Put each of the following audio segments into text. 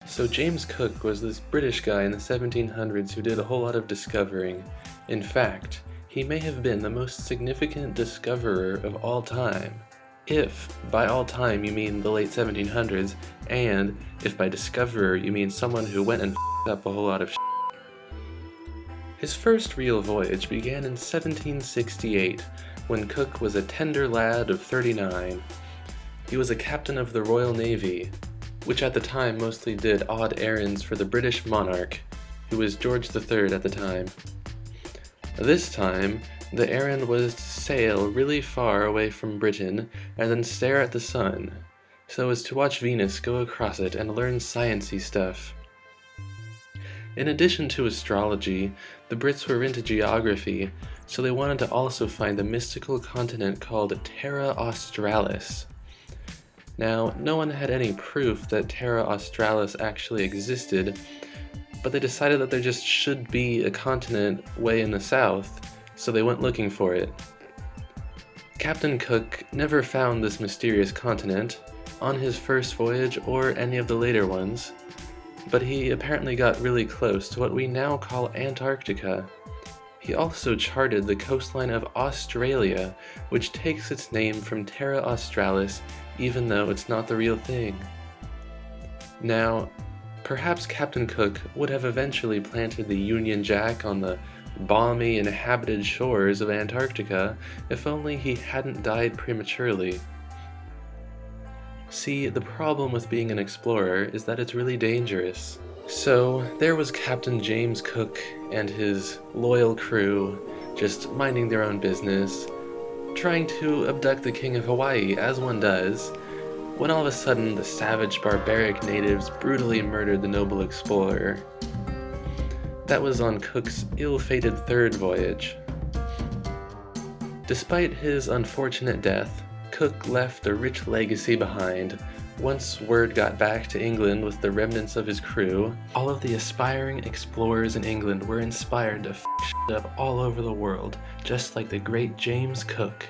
So James Cook was this British guy in the 1700s who did a whole lot of discovering. In fact, he may have been the most significant discoverer of all time. If by all time you mean the late 1700s, and if by discoverer you mean someone who went and f***ed up a whole lot of shit. His first real voyage began in 1768, when Cook was a tender lad of 39. He was a captain of the Royal Navy, which at the time mostly did odd errands for the British monarch, who was George III at the time. This time, the errand was to sail really far away from Britain and then stare at the sun, so as to watch Venus go across it and learn sciencey stuff. In addition to astrology, the Brits were into geography, so they wanted to also find a mystical continent called Terra Australis. Now, no one had any proof that Terra Australis actually existed, but they decided that there just should be a continent way in the south, so they went looking for it. Captain Cook never found this mysterious continent on his first voyage or any of the later ones, but he apparently got really close to what we now call Antarctica. He also charted the coastline of Australia, which takes its name from Terra Australis, even though it's not the real thing. Now, perhaps Captain Cook would have eventually planted the Union Jack on the balmy inhabited shores of Antarctica if only he hadn't died prematurely. See, the problem with being an explorer is that it's really dangerous. So, there was Captain James Cook and his loyal crew, just minding their own business, trying to abduct the King of Hawaii, as one does, when all of a sudden the savage, barbaric natives brutally murdered the noble explorer. That was on Cook's ill-fated third voyage. Despite his unfortunate death, Cook left a rich legacy behind. Once word got back to England with the remnants of his crew, all of the aspiring explorers in England were inspired to f*** shit up all over the world, just like the great James Cook.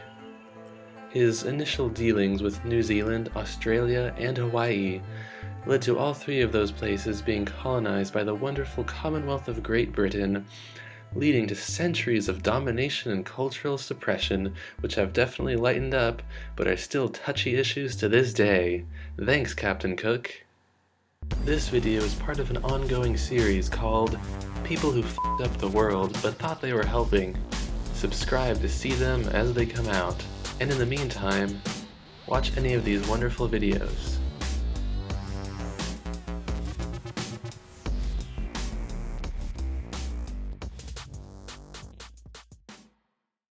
His initial dealings with New Zealand, Australia, and Hawaii led to all three of those places being colonized by the wonderful Commonwealth of Great Britain, leading to centuries of domination and cultural suppression, which have definitely lightened up, but are still touchy issues to this day. Thanks, Captain Cook. This video is part of an ongoing series called People Who F***ed Up the World But Thought They Were Helping. Subscribe to see them as they come out. And in the meantime, watch any of these wonderful videos.